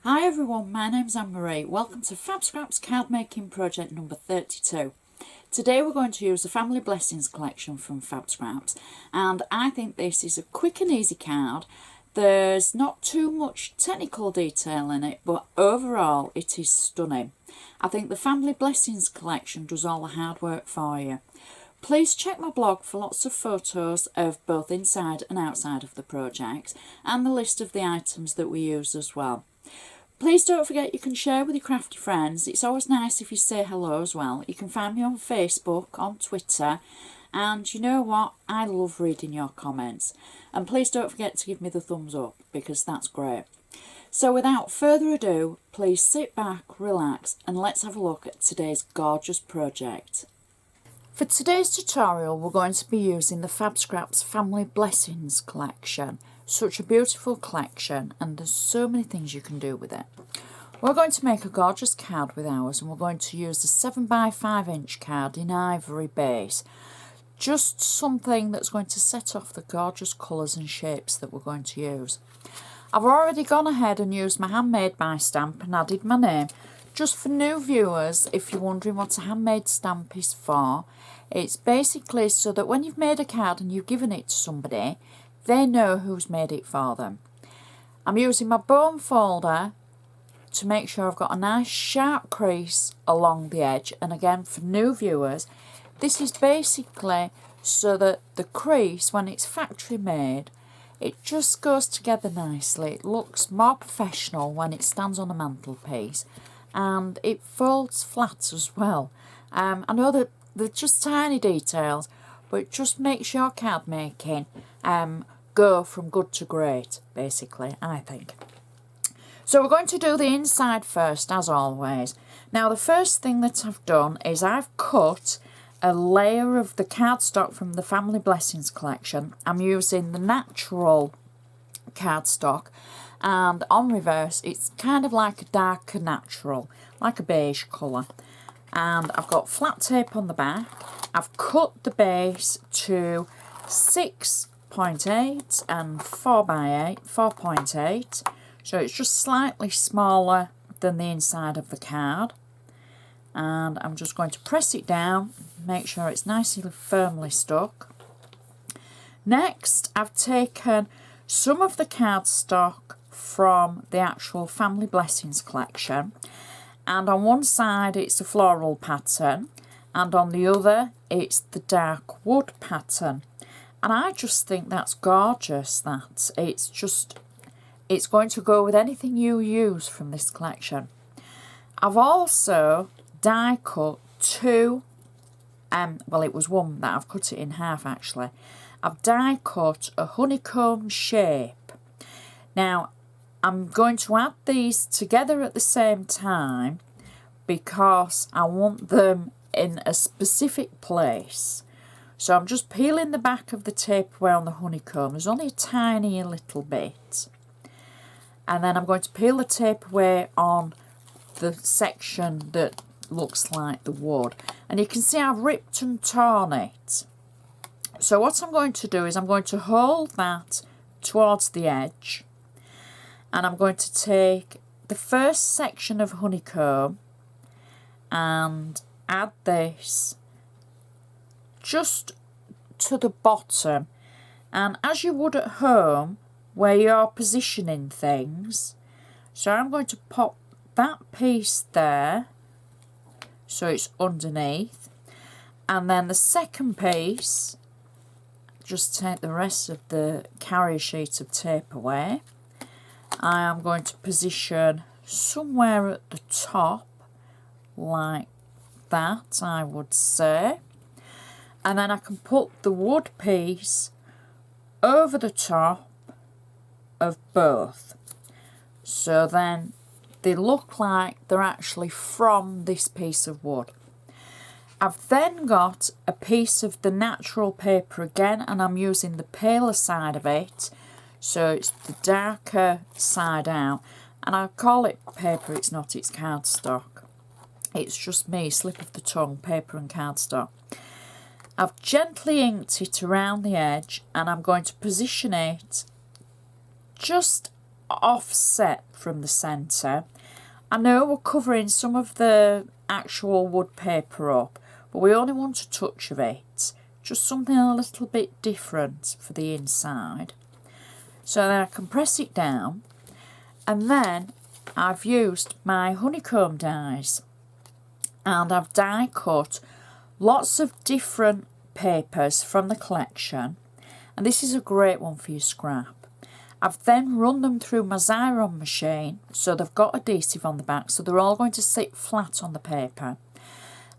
Hi everyone, my name's Anne-Marie. Welcome to FabScraps card making project number 32. Today we're going to use the Family Blessings collection from FabScraps, and I think this is a quick and easy card. There's not too much technical detail in it, but overall it is stunning. I think the Family Blessings collection does all the hard work for you. Please check my blog for lots of photos of both inside and outside of the project, and the list of the items that we use as well. Please don't forget you can share with your crafty friends. It's always nice if you say hello as well. You can find me on Facebook, on Twitter, and you know what? I love reading your comments. And please don't forget to give me the thumbs up, because that's great. So without further ado, please sit back, relax, and let's have a look at today's gorgeous project. For today's tutorial, we're going to be using the FabScraps Family Blessings collection. Such a beautiful collection, and there's so many things you can do with it. We're going to make a gorgeous card with ours, and we're going to use a 7x5" card in ivory base. Just something that's going to set off the gorgeous colours and shapes that we're going to use. I've already gone ahead and used my handmade by stamp and added my name. Just for new viewers, if you're wondering what a handmade stamp is for, it's basically so that when you've made a card and you've given it to somebody, they know who's made it for them. I'm using my bone folder to make sure I've got a nice sharp crease along the edge. And again, for new viewers, this is basically so that the crease, when it's factory made, it just goes together nicely. It looks more professional when it stands on a mantelpiece, and it folds flat as well. I know that they're just tiny details, but it just makes your card making go from good to great, basically, I think. So we're going to do the inside first, as always. Now, the first thing that I've done is I've cut a layer of the cardstock from the Family Blessings collection. I'm using the natural cardstock, and on reverse it's kind of like a darker natural, like a beige colour. And I've got flat tape on the back. I've cut the base to 6.8 and 4x8, 4.8, so it's just slightly smaller than the inside of the card. And I'm just going to press it down, make sure it's nicely firmly stuck. Next, I've taken some of the cardstock from the actual Family Blessings collection, and on one side it's a floral pattern, and on the other it's the dark wood pattern. And I just think that's gorgeous. That it's going to go with anything you use from this collection. I've also die cut two, well, it was one that I've cut it in half actually. I've die cut a honeycomb shape. Now, I'm going to add these together at the same time because I want them in a specific place. So I'm just peeling the back of the tape away on the honeycomb. There's only a tiny little bit. And then I'm going to peel the tape away on the section that looks like the wood. And you can see I've ripped and torn it. So what I'm going to do is I'm going to hold that towards the edge, and I'm going to take the first section of honeycomb and add this just to the bottom, and as you would at home where you're positioning things. So I'm going to pop that piece there so it's underneath, and then the second piece, just take the rest of the carrier sheet of tape away. I am going to position somewhere at the top like that, I would say, and then I can put the wood piece over the top of both, so then they look like they're actually from this piece of wood. I've then got a piece of the natural paper again, and I'm using the paler side of it, so it's the darker side out. And I call it paper, it's not, it's cardstock. It's just me, slip of the tongue, paper and cardstock. I've gently inked it around the edge, and I'm going to position it just offset from the centre. I know we're covering some of the actual wood paper up, but we only want a touch of it, just something a little bit different for the inside. So then I can press it down, and then I've used my honeycomb dies, and I've die cut lots of different papers from the collection, and this is a great one for your scrap. I've then run them through my Xyron machine, so they've got adhesive on the back, so they're all going to sit flat on the paper.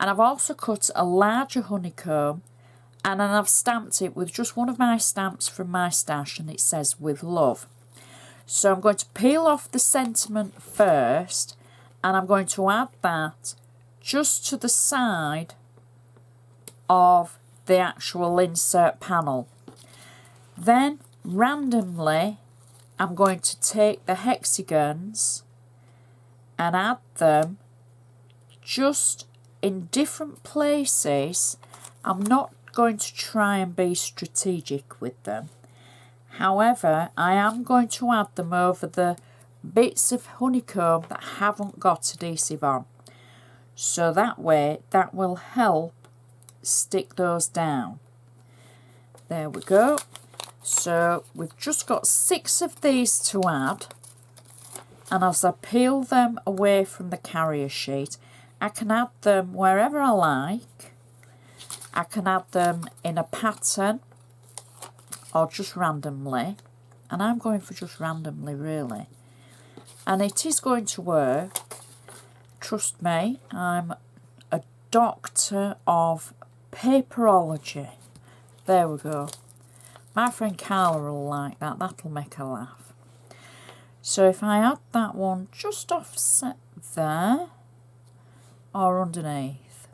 And I've also cut a larger honeycomb, and then I've stamped it with just one of my stamps from my stash, and it says "with love." So I'm going to peel off the sentiment first, and I'm going to add that just to the side of the actual insert panel. Then randomly I'm going to take the hexagons and add them just in different places. I'm not going to try and be strategic with them. However, I am going to add them over the bits of honeycomb that haven't got adhesive on. So that way, that will help stick those down. There we go. So we've just got 6 of these to add, and as I peel them away from the carrier sheet, I can add them wherever I like. I can add them in a pattern or just randomly, and I'm going for just randomly really, and it is going to work. Trust me, I'm a doctor of paperology. There we go. My friend Carla will like that, that'll make her laugh. So if I add that one just offset there, or underneath.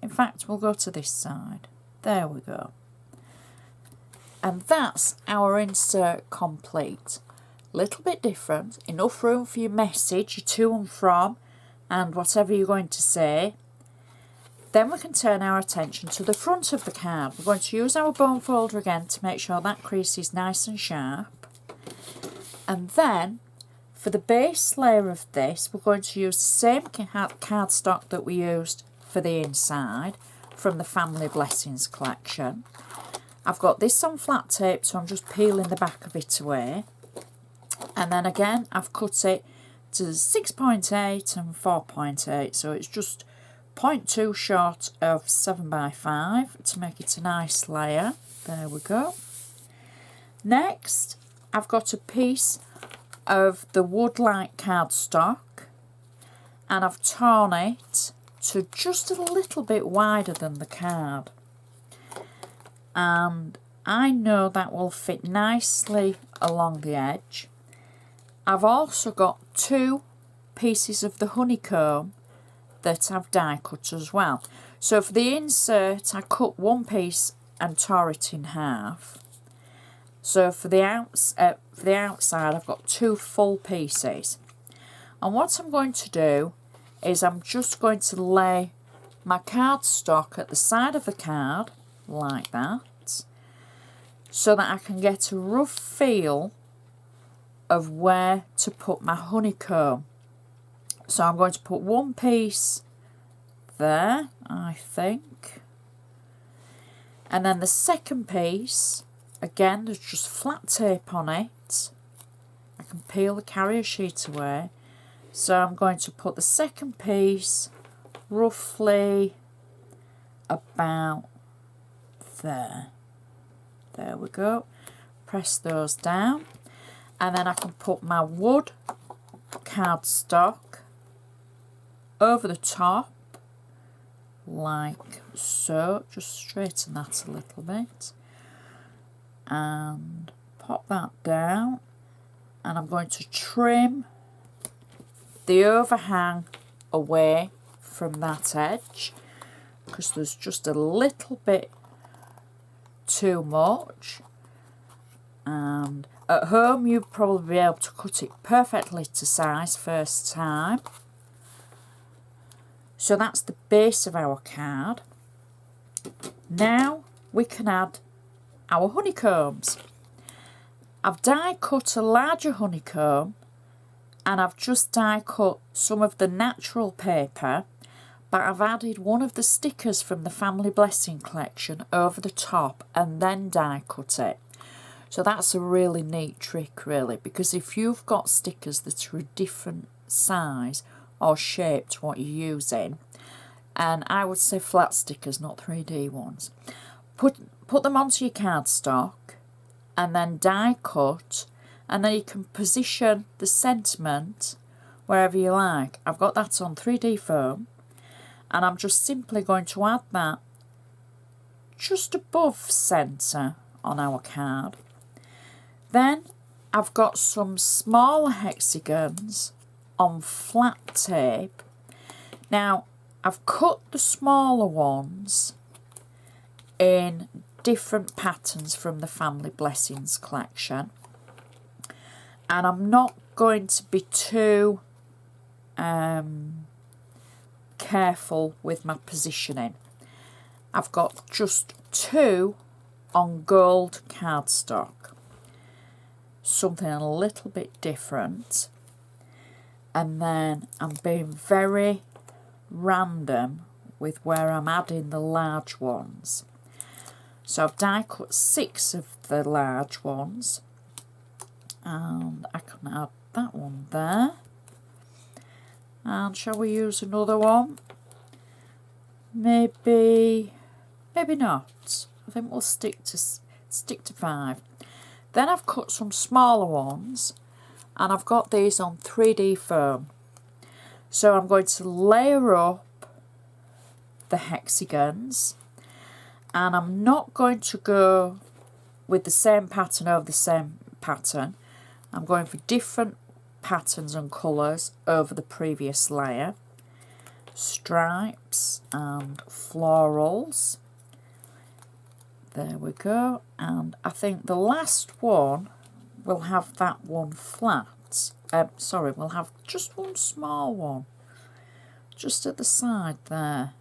In fact, we'll go to this side. There we go. And that's our insert complete. Little bit different, enough room for your message, your to and from, and whatever you're going to say. Then we can turn our attention to the front of the card. We're going to use our bone folder again to make sure that crease is nice and sharp. And then, for the base layer of this, we're going to use the same cardstock that we used for the inside from the Family Blessings collection. I've got this on flat tape, so I'm just peeling the back of it away. And then again, I've cut it to 6.8 and 4.8, so it's just 0.2 short of 7x5 to make it a nice layer. There we go. Next, I've got a piece of the wood-like cardstock, and I've torn it to just a little bit wider than the card. And I know that will fit nicely along the edge. I've also got 2 pieces of the honeycomb that I've die cut as well. So for the insert, I cut 1 piece and tore it in half. So for the outside, I've got 2 full pieces. And what I'm going to do is I'm just going to lay my cardstock at the side of the card like that, so that I can get a rough feel of where to put my honeycomb. So I'm going to put 1 piece there, I think. And then the second piece, again, there's just flat tape on it. I can peel the carrier sheet away. So I'm going to put the second piece roughly about there. There we go. Press those down. And then I can put my wood cardstock over the top like so. Just straighten that a little bit and pop that down, and I'm going to trim the overhang away from that edge because there's just a little bit too much, and at home you'd probably be able to cut it perfectly to size first time. So that's the base of our card. Now we can add our honeycombs. I've die cut a larger honeycomb, and I've just die cut some of the natural paper, but I've added one of the stickers from the Family Blessing collection over the top and then die cut it. So that's a really neat trick, really, because if you've got stickers that are a different size or shape to what you're using, and I would say flat stickers, not 3D ones, put them onto your cardstock and then die cut, and then you can position the sentiment wherever you like. I've got that on 3D foam, and I'm just simply going to add that just above centre on our card. Then I've got some smaller hexagons on flat tape. Now, I've cut the smaller ones in different patterns from the Family Blessings collection, and I'm not going to be too careful with my positioning. I've got just 2 on gold cardstock, something a little bit different, and then I'm being very random with where I'm adding the large ones. So I've die cut 6 of the large ones, and I can add that one there. And shall we use another one? Maybe not. I think we'll stick to 5. Then I've cut some smaller ones, and I've got these on 3D foam. So I'm going to layer up the hexagons, and I'm not going to go with the same pattern over the same pattern. I'm going for different patterns and colours over the previous layer. Stripes and florals. There we go. And I think the last one will have that one flat. Sorry, we'll have just one small one. Just at the side there.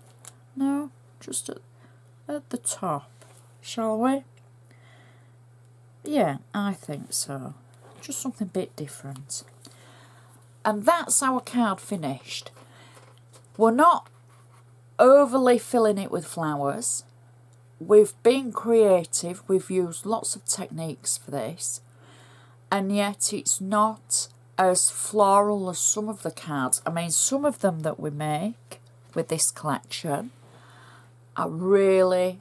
No, just at the top. Shall we? Yeah, I think so. Just something a bit different. And that's our card finished. We're not overly filling it with flowers. We've been creative. We've used lots of techniques for this. And yet it's not as floral as some of the cards. I mean, some of them that we make with this collection are really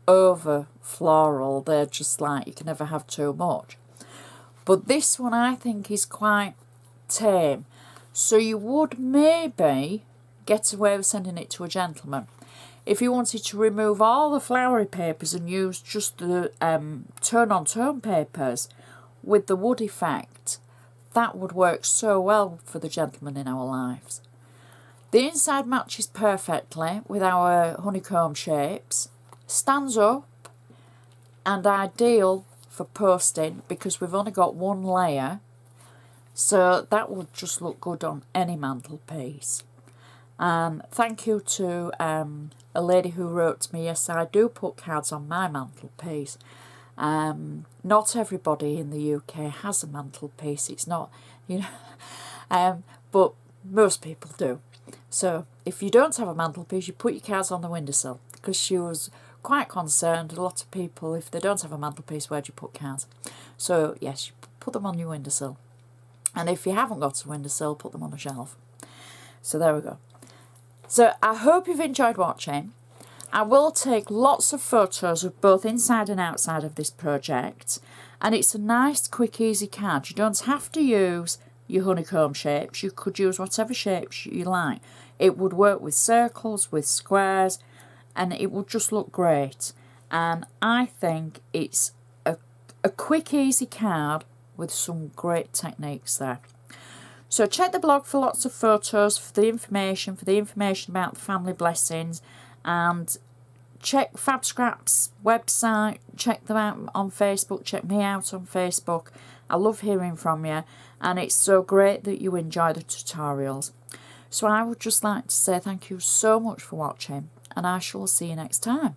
over floral. They're just like, you can never have too much. But this one I think is quite tame. So you would maybe get away with sending it to a gentleman. If you wanted to remove all the flowery papers and use just the tone-on-tone papers with the wood effect, that would work so well for the gentleman in our lives. The inside matches perfectly with our honeycomb shapes, stands up, and ideal for posting because we've only got one layer, so that would just look good on any mantelpiece. Thank you to a lady who wrote to me, yes, I do put cards on my mantelpiece. Not everybody in the UK has a mantelpiece. It's not, you know, but most people do. So if you don't have a mantelpiece, you put your cards on the windowsill, because she was quite concerned. A lot of people, if they don't have a mantelpiece, where do you put cards? So yes, you put them on your windowsill. And if you haven't got a windowsill, put them on a shelf. So there we go. So I hope you've enjoyed watching. I will take lots of photos of both inside and outside of this project. And it's a nice, quick, easy card. You don't have to use your honeycomb shapes. You could use whatever shapes you like. It would work with circles, with squares, and it would just look great. And I think it's a quick, easy card with some great techniques there. So check the blog for lots of photos, for the information about the Family Blessings, and check FabScraps website, check them out on Facebook, check me out on Facebook. I love hearing from you, and it's so great that you enjoy the tutorials. So I would just like to say thank you so much for watching, and I shall see you next time.